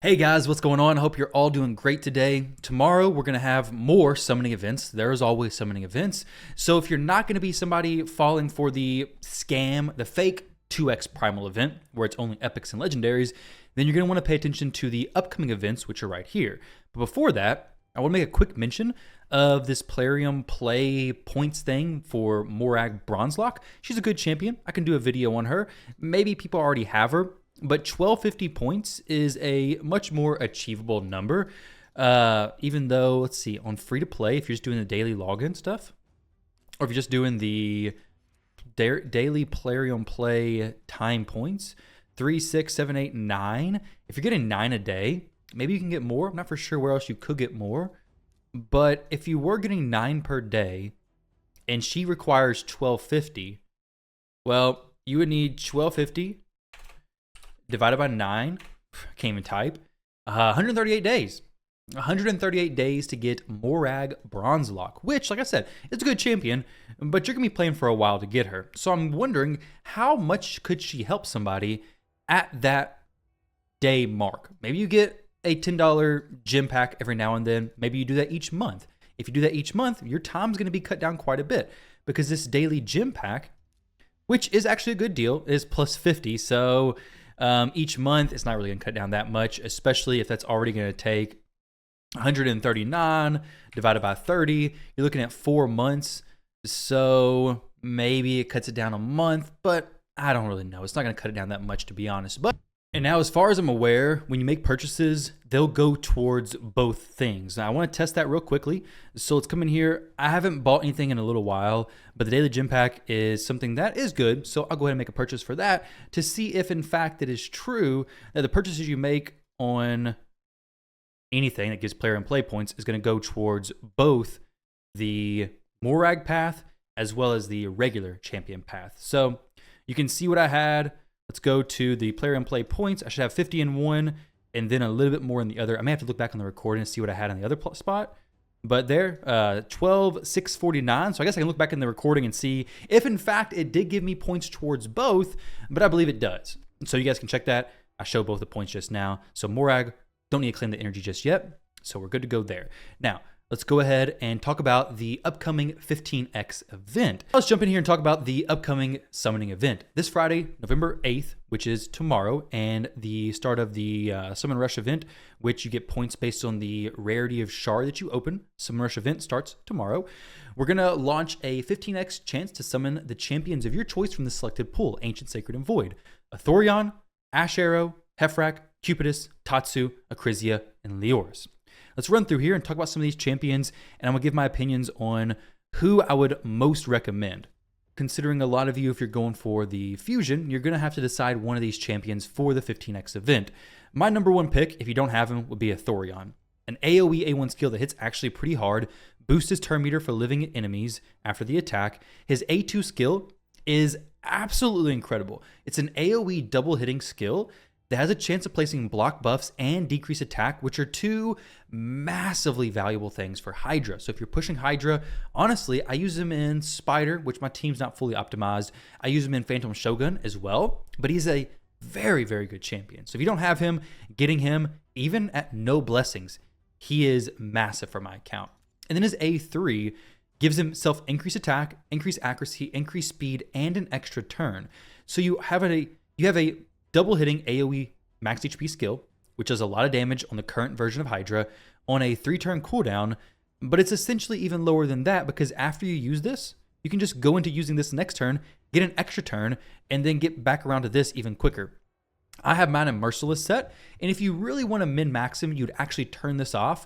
Hey guys, what's going on? I hope you're all doing great today. Tomorrow, we're going to have more summoning events. There is always summoning events. So if you're not going to be somebody falling for the scam, the fake 2x primal event, where it's only epics and legendaries, then you're going to want to pay attention to the upcoming events, which are right here. But before that, I want to make a quick mention of this Plarium play points thing for Morag Bronzelock. She's a good champion. I can do a video on her. Maybe people already have her. But 1250 points is a much more achievable number, even though, let's see, on free to play, if you're just doing the daily login stuff, or if you're just doing the daily Plarium play time points, 3, 6, 7, 8, 9. If you're getting 9 a day, maybe you can get more. I'm not for sure where else you could get more. But if you were getting 9 per day and she requires 1250, well, you would need 1250 divided by 9, can't even type, 138 days. 138 days to get Morag Bronzelock, which, like I said, is a good champion, but you're going to be playing for a while to get her. So I'm wondering, how much could she help somebody at that day mark? Maybe you get a $10 gym pack every now and then. Maybe you do that each month. If you do that each month, your time's going to be cut down quite a bit, because this daily gym pack, which is actually a good deal, is plus 50. So each month, it's not really going to cut down that much, especially if that's already going to take 139 divided by 30. You're looking at 4 months. So maybe it cuts it down a month, but I don't really know. It's not going to cut it down that much, to be honest. And now, as far as I'm aware, when you make purchases, they'll go towards both things. Now, I want to test that real quickly. So let's come in here. I haven't bought anything in a little while, but the daily gym pack is something that is good. So I'll go ahead and make a purchase for that to see if, in fact, it is true that the purchases you make on anything that gives player and play points is going to go towards both the Morag path as well as the regular champion path. So you can see what I had. Let's go to the player and play points. I should have 50 in one and then a little bit more in the other. I may have to look back on the recording and see what I had on the other spot. But there, 12,649. So I guess I can look back in the recording and see if, in fact, it did give me points towards both, but I believe it does. So you guys can check that. I showed both the points just now. So Morag, don't need to claim the energy just yet. So we're good to go there. Now, let's go ahead and talk about the upcoming 15x event. Let's jump in here and talk about the upcoming summoning event. This Friday, November 8th, which is tomorrow, and the start of the Summon Rush event, which you get points based on the rarity of shard that you open. Summon Rush event starts tomorrow. We're going to launch a 15x chance to summon the champions of your choice from the selected pool, Ancient, Sacred, and Void. Thorion, Ash Arrow, Hephraak, Cupidus, Tatsu, Acrisia, and Leoris. Let's run through here and talk about some of these champions, and I'm going to give my opinions on who I would most recommend. Considering a lot of you, if you're going for the fusion, you're going to have to decide one of these champions for the 15x event. My number one pick, if you don't have him, would be a Thorion. An AoE A1 skill that hits actually pretty hard, boosts his turn meter for living enemies after the attack. His A2 skill is absolutely incredible. It's an AoE double hitting skill that has a chance of placing block buffs and decrease attack, which are two massively valuable things for Hydra. So if you're pushing Hydra, honestly, I use him in Spider, which my team's not fully optimized. I use him in Phantom Shogun as well, but he's a very, very good champion. So if you don't have him, getting him, even at no blessings, he is massive for my account. And then his A3 gives himself increased attack, increased accuracy, increased speed, and an extra turn. So you have a double hitting AoE max HP skill, which does a lot of damage on the current version of Hydra on a 3-turn cooldown, but it's essentially even lower than that, because after you use this, you can just go into using this next turn, get an extra turn, and then get back around to this even quicker. I have mine in Merciless set, and if you really want to min-max him, you'd actually turn this off.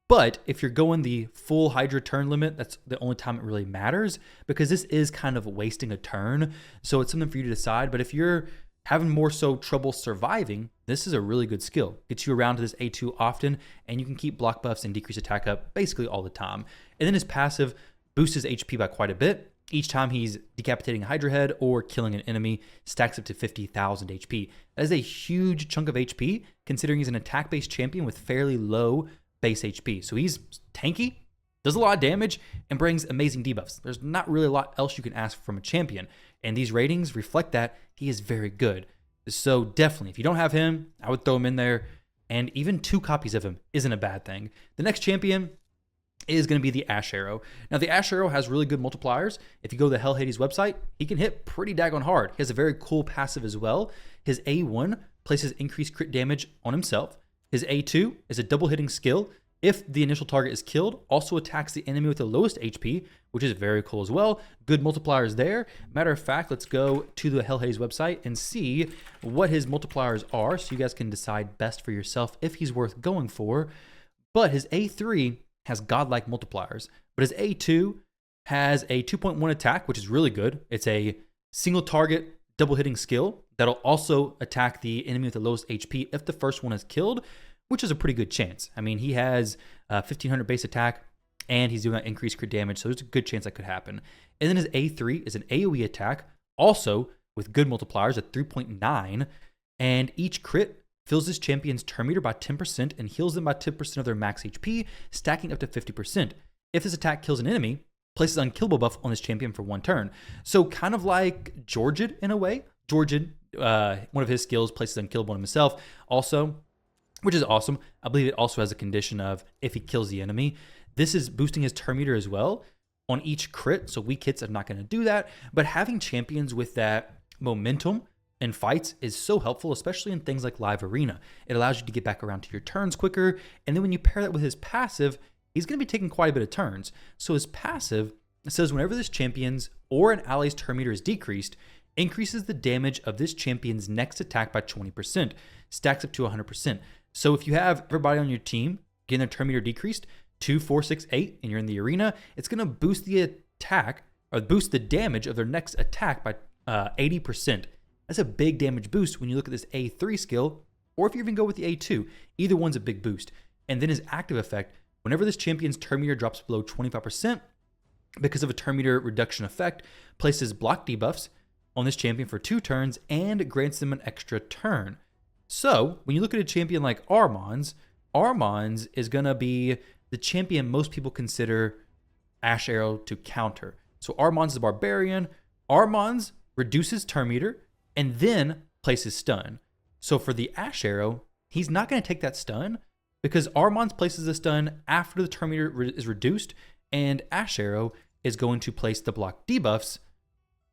But if you're going the full Hydra turn limit, that's the only time it really matters, because this is kind of wasting a turn. So it's something for you to decide. But if you're having more so trouble surviving, this is a really good skill. Gets you around to this A2 often, and you can keep block buffs and decrease attack up basically all the time. And then his passive boosts his HP by quite a bit. Each time he's decapitating a Hydra head or killing an enemy, stacks up to 50,000 HP. That is a huge chunk of HP, considering he's an attack-based champion with fairly low base HP. So he's tanky, does a lot of damage, and brings amazing debuffs. There's not really a lot else you can ask from a champion, and these ratings reflect that he is very good. So definitely, if you don't have him, I would throw him in there. and even 2 copies of him isn't a bad thing. The next champion is going to be the Ash Arrow. Now, the Ash Arrow has really good multipliers. If you go to the Hell Hades website, he can hit pretty daggone hard. He has a very cool passive as well. His A1 places increased crit damage on himself. His A2 is a double hitting skill. If the initial target is killed, also attacks the enemy with the lowest HP, which is very cool as well. Good multipliers there. Matter of fact, let's go to the Hell Hades website and see what his multipliers are so you guys can decide best for yourself if he's worth going for. But his A3 has godlike multipliers, but his A2 has a 2.1 attack, which is really good. It's a single target double hitting skill that'll also attack the enemy with the lowest HP if the first one is killed, which is a pretty good chance. I mean, he has 1500 base attack and he's doing that increased crit damage, so there's a good chance that could happen. And then his A3 is an AoE attack, also with good multipliers at 3.9, and each crit fills this champion's turn meter by 10% and heals them by 10% of their max HP, stacking up to 50%. If this attack kills an enemy, places unkillable buff on this champion for 1 turn. So kind of like Jorjid in a way. Jorjid, one of his skills, places unkillable on himself also, which is awesome. I believe it also has a condition of if he kills the enemy. This is boosting his turn meter as well on each crit, so weak hits are not going to do that. But having champions with that momentum in fights is so helpful, especially in things like live arena. It allows you to get back around to your turns quicker, and then when you pair that with his passive, he's going to be taking quite a bit of turns. So his passive says whenever this champion's or an ally's turn meter is decreased, increases the damage of this champion's next attack by 20%, stacks up to 100%. So if you have everybody on your team getting their turn meter decreased, 2, 4, 6, 8, and you're in the arena, it's going to boost the attack, or boost the damage of their next attack by 80%. That's a big damage boost when you look at this A3 skill, or if you even go with the A2. Either one's a big boost. And then his active effect, whenever this champion's turn meter drops below 25%, because of a turn meter reduction effect, places block debuffs on this champion for 2 turns and grants them an extra turn. So when you look at a champion like Armand's is going to be the champion most people consider Ash Arrow to counter. So Armand's is a barbarian. Armand's reduces turn meter and then places stun. So for the Ash Arrow, he's not going to take that stun because Armand's places the stun after the turn meter is reduced, and Ash Arrow is going to place the block debuffs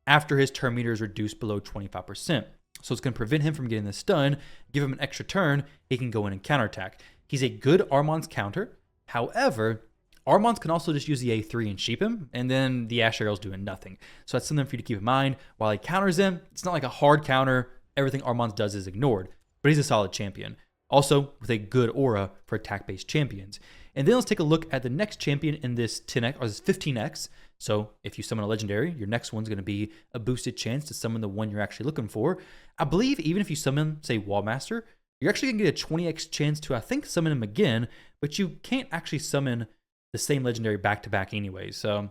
after his turn meter is reduced below 25%. So it's going to prevent him from getting the stun, give him an extra turn, he can go in and counterattack. He's a good Armand's counter. However, Armand's can also just use the A3 and sheep him, and then the Ash Arrow's doing nothing. So that's something for you to keep in mind. While he counters him, it's not like a hard counter. Everything Armand's does is ignored, but he's a solid champion. Also, with a good aura for attack-based champions. And then let's take a look at the next champion in this 10x, or this 15x. So if you summon a legendary, your next one's going to be a boosted chance to summon the one you're actually looking for. I believe even if you summon, say, Wallmaster, you're actually going to get a 20x chance to, I think, summon him again, but you can't actually summon the same legendary back-to-back anyway. So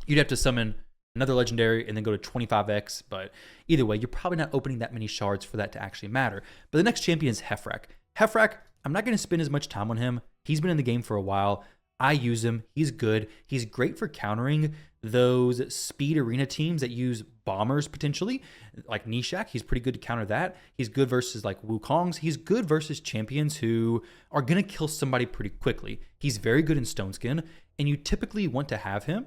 you'd have to summon another legendary and then go to 25x, but either way, you're probably not opening that many shards for that to actually matter. But the next champion is Hephraak. Hephraak, I'm not going to spend as much time on him. He's been in the game for a while. I use him. He's good. He's great for countering those speed arena teams that use bombers potentially, like Nishak. He's pretty good to counter that. He's good versus like Wukongs. He's good versus champions who are going to kill somebody pretty quickly. He's very good in Stone Skin, and you typically want to have him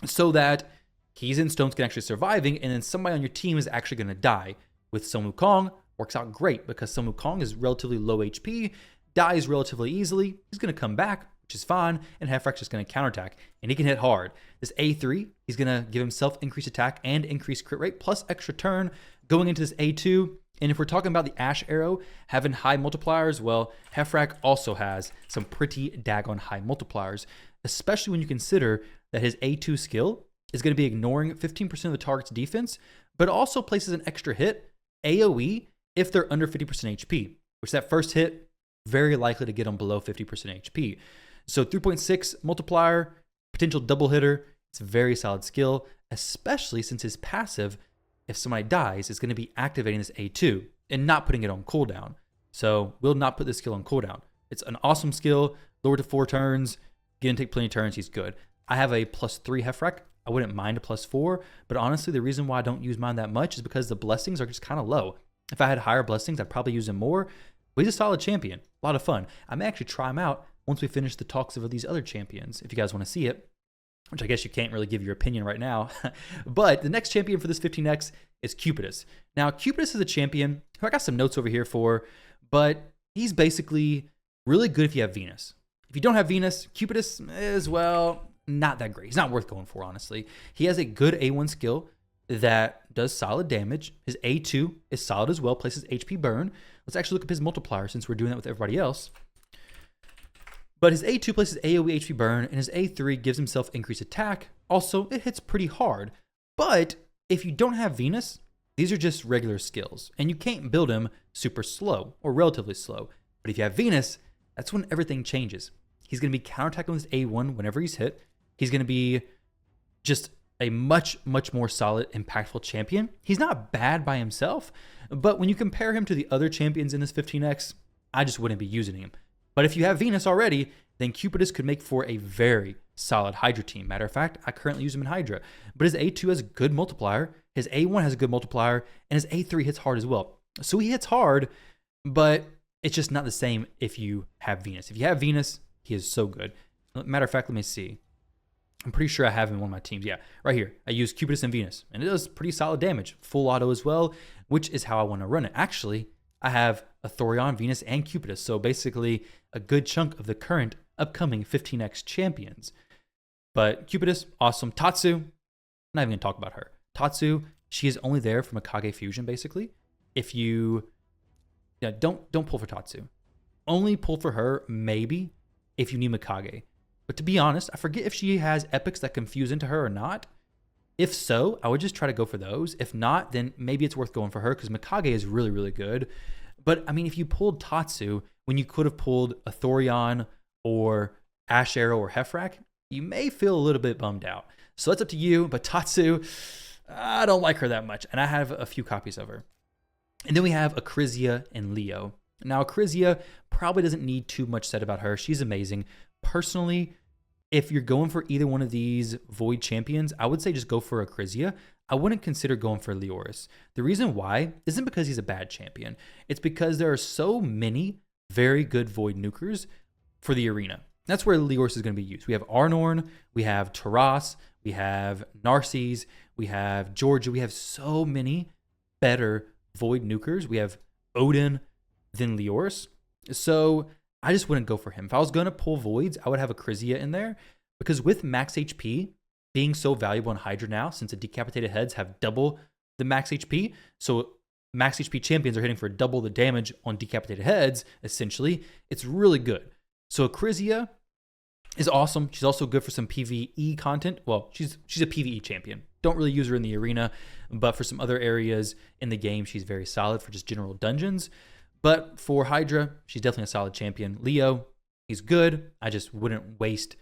so that he's in Stone Skin actually surviving, and then somebody on your team is actually going to die. With Sun Wukong, works out great because Sun Wukong is relatively low HP, dies relatively easily. He's going to come back, which is fine, and Hephraak's just going to counterattack, and he can hit hard. This A3, he's going to give himself increased attack and increased crit rate, plus extra turn going into this A2. And if we're talking about the Ash Arrow having high multipliers, well, Hephraak also has some pretty daggone high multipliers, especially when you consider that his A2 skill is going to be ignoring 15% of the target's defense, but also places an extra hit, AoE, if they're under 50% HP, which that first hit, very likely to get them below 50% HP. So 3.6 multiplier, potential double hitter. It's a very solid skill, especially since his passive, if somebody dies, is going to be activating this A2 and not putting it on cooldown. So we'll not put this skill on cooldown. It's an awesome skill, lower to 4 turns, get and take plenty of turns, he's good. I have a +3 Hephraak. I wouldn't mind a +4, but honestly, the reason why I don't use mine that much is because the blessings are just kind of low. If I had higher blessings, I'd probably use them more. But he's a solid champion. A lot of fun. I may actually try him out once we finish the talks of these other champions, if you guys want to see it, which I guess you can't really give your opinion right now. But the next champion for this 15X is Cupidus. Now, Cupidus is a champion who I got some notes over here for, but he's basically really good if you have Venus. If you don't have Venus, Cupidus is, well, not that great. He's not worth going for, honestly. He has a good A1 skill that does solid damage. His A2 is solid as well, places HP burn. Let's actually look up his multiplier since we're doing that with everybody else. But his A2 places AoE HP burn, and his A3 gives himself increased attack. Also, it hits pretty hard. But if you don't have Venus, these are just regular skills, and you can't build him super slow or relatively slow. But if you have Venus, that's when everything changes. He's going to be counterattacking with his A1 whenever he's hit. He's going to be just a much, much more solid, impactful champion. He's not bad by himself, but when you compare him to the other champions in this 15X, I just wouldn't be using him. But if you have Venus already, then Cupidus could make for a very solid Hydra team. Matter of fact, I currently use him in Hydra. But his A2 has a good multiplier, his A1 has a good multiplier, and his A3 hits hard as well. So he hits hard, but it's just not the same if you have Venus. If you have Venus, he is so good. Matter of fact, let me see. I'm pretty sure I have him in one of my teams. Yeah, right here. I use Cupidus and Venus, and it does pretty solid damage. Full auto as well, which is how I want to run it. Actually, I have a Thorion, Venus, and Cupidus, so basically a good chunk of the current upcoming 15X champions. But Cupidus, awesome. Tatsu, not even going to talk about her. Tatsu, she is only there for Mikage Fusion, basically. If you, don't pull for Tatsu. Only pull for her, maybe, if you need Mikage. But to be honest, I forget if she has epics that can fuse into her or not. If so, I would just try to go for those. If not, then maybe it's worth going for her because Mikage is really, really good. But I mean, if you pulled Tatsu when you could have pulled a Thorion or Ash Arrow or Hephraak, you may feel a little bit bummed out. So that's up to you. But Tatsu, I don't like her that much. And I have a few copies of her. And then we have Acrizia and Leo. Now, Acrizia probably doesn't need too much said about her. She's amazing. Personally, if you're going for either one of these Void champions, I would say just go for Acrizia. I wouldn't consider going for Leoris. The reason why isn't because he's a bad champion. It's because there are so many very good Void nukers for the arena. That's where Leoris is going to be used. We have Arnorn, we have Taras, we have Narses, we have Georgia. We have so many better Void nukers. We have Odin than Leoris. So I just wouldn't go for him. If I was going to pull Voids, I would have Acrizia in there because with max HP being so valuable in Hydra now, since the decapitated heads have double the max HP, so max HP champions are hitting for double the damage on decapitated heads, essentially, it's really good. So Acrizia is awesome. She's also good for some PvE content. Well, she's a PvE champion. Don't really use her in the arena, but for some other areas in the game, she's very solid for just general dungeons. But for Hydra, she's definitely a solid champion. Leo, he's good. I just wouldn't waste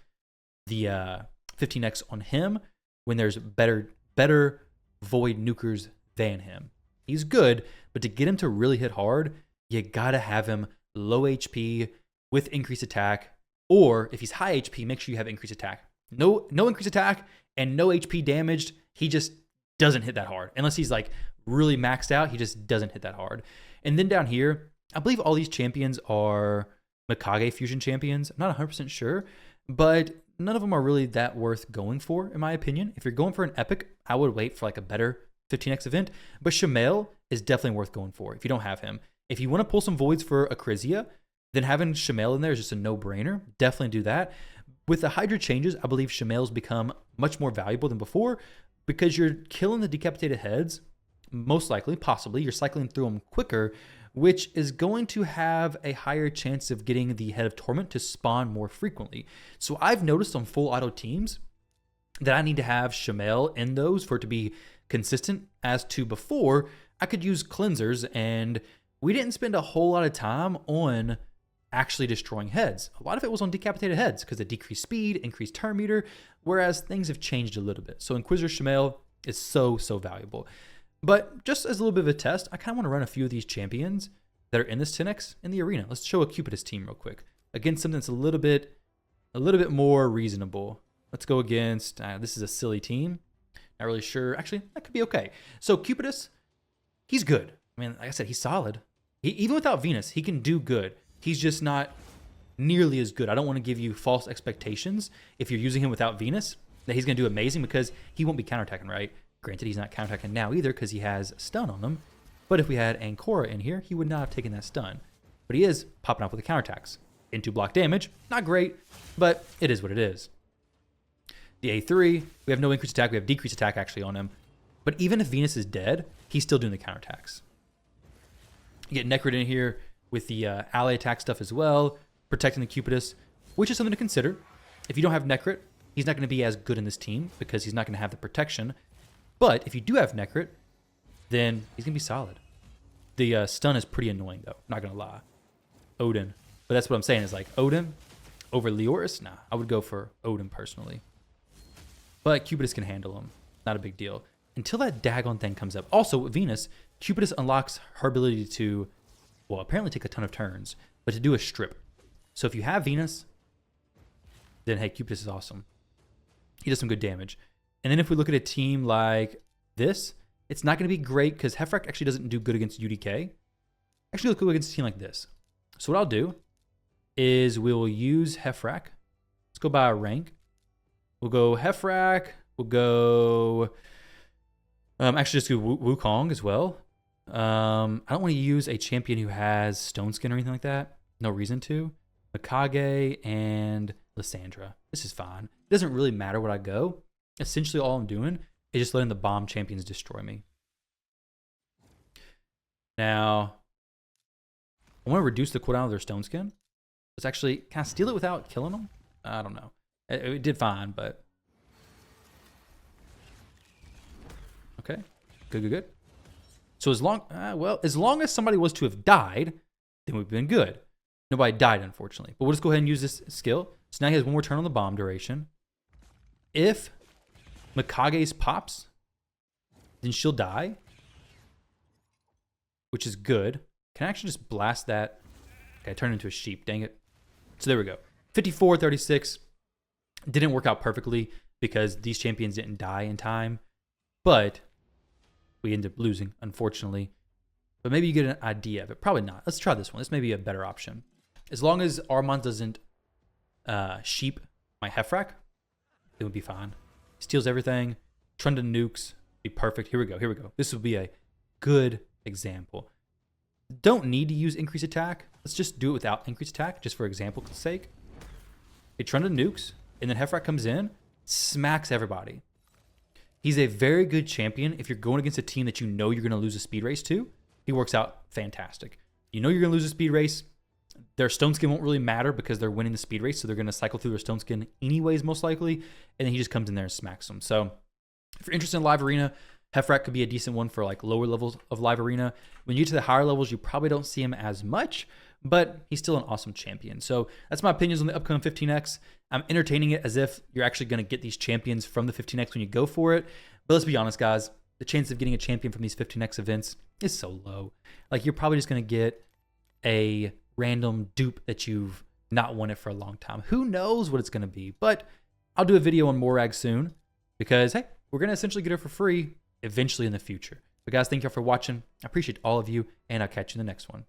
the 15X on him when there's better Void nukers than him. He's good, but to get him to really hit hard, you gotta have him low HP with increased attack, or if he's high HP, make sure you have increased attack. No increased attack and no HP damaged, he just doesn't hit that hard. Unless he's like really maxed out, he just doesn't hit that hard. And then down here, I believe all these champions are Mikage Fusion champions. I'm not 100% sure, but none of them are really that worth going for, in my opinion. If you're going for an epic, I would wait for like a better 15X event. But Shamael is definitely worth going for if you don't have him. If you want to pull some Voids for Acrizia, then having Shamael in there is just a no-brainer. Definitely do that. With the Hydra changes, I believe Shamael's become much more valuable than before because you're killing the decapitated heads. Most likely, possibly, you're cycling through them quicker, which is going to have a higher chance of getting the Head of Torment to spawn more frequently. So I've noticed on full auto teams that I need to have Shamael in those for it to be consistent. As to before, I could use cleansers, and we didn't spend a whole lot of time on actually destroying heads. A lot of it was on decapitated heads because it decreased speed, increased turn meter, whereas things have changed a little bit. So Inquisitor Shamael is so valuable. But just as a little bit of a test, I kind of want to run a few of these champions that are in this 10X in the arena. Let's show a Cupidus team real quick. Against something that's a little bit more reasonable. Let's go against, this is a silly team. Not really sure. Actually, that could be okay. So Cupidus, he's good. I mean, like I said, he's solid. Even without Venus, he can do good. He's just not nearly as good. I don't want to give you false expectations if you're using him without Venus that he's going to do amazing, because he won't be counterattacking, right? Granted, he's not counterattacking now either because he has stun on him. But if we had Ancora in here, he would not have taken that stun. But he is popping off with the counterattacks. Into block damage, not great, but it is what it is. The A3, we have no increased attack. We have decreased attack actually on him. But even if Venus is dead, he's still doing the counterattacks. You get Necrit in here with the ally attack stuff as well, protecting the Cupidus, which is something to consider. If you don't have Necrit, he's not going to be as good in this team because he's not going to have the protection. But if you do have Necrit, then he's going to be solid. The stun is pretty annoying, though. Not going to lie. Odin. But that's what I'm saying is like Odin over Leoris? Nah, I would go for Odin personally. But Cupidus can handle him. Not a big deal. Until that Dagon thing comes up. Also, with Venus, Cupidus unlocks her ability to, well, apparently take a ton of turns, but to do a strip. So if you have Venus, then hey, Cupidus is awesome. He does some good damage. And then if we look at a team like this, it's not going to be great because Hephraak actually doesn't do good against UDK. Actually, look good against a team like this. So what I'll do is we'll use Hephraak. Let's go by a rank. We'll go Hephraak. We'll go... actually, just do Wukong as well. I don't want to use a champion who has Stone Skin or anything like that. No reason to. Mikage and Lysandra. This is fine. It doesn't really matter what I go. Essentially, all I'm doing is just letting the bomb champions destroy me. Now, I want to reduce the cooldown of their Stone Skin. Let's actually, can I steal it without killing them? I don't know. It did fine, but... Okay, good. So as long, as long as somebody was to have died, then we've been good. Nobody died, unfortunately. But we'll just go ahead and use this skill. So now he has one more turn on the bomb duration. If Mikage's pops, then she'll die, which is good. Can I actually just blast that? Okay, I turned into a sheep, dang it. So there we go. 54-36. Didn't work out perfectly because these champions didn't die in time. But we ended up losing, unfortunately. But maybe you get an idea of it. Probably not. Let's try this one. This may be a better option. As long as Armand doesn't sheep my Hephraak, it would be fine. Steals everything. Trundle nukes. Be perfect. Here we go. This will be a good example. Don't need to use increased attack. Let's just do it without increased attack, just for example's sake. It Trundle nukes, and then Hephraak comes in, smacks everybody. He's a very good champion if you're going against a team that you know you're going to lose a speed race to. He works out fantastic. You know you're going to lose a speed race. Their Stone Skin won't really matter because they're winning the speed race, so they're going to cycle through their Stone Skin anyways, most likely, and then he just comes in there and smacks them. So if you're interested in Live Arena, Hephraak could be a decent one for like lower levels of Live Arena. When you get to the higher levels, you probably don't see him as much, but he's still an awesome champion. So that's my opinions on the upcoming 15X. I'm entertaining it as if you're actually going to get these champions from the 15X when you go for it. But let's be honest, guys. The chance of getting a champion from these 15X events is so low. Like, you're probably just going to get a random dupe that you've not wanted for a long time. Who knows what it's going to be? But I'll do a video on Morag soon because, hey, we're going to essentially get her for free eventually in the future. But guys, thank y'all for watching. I appreciate all of you, and I'll catch you in the next one.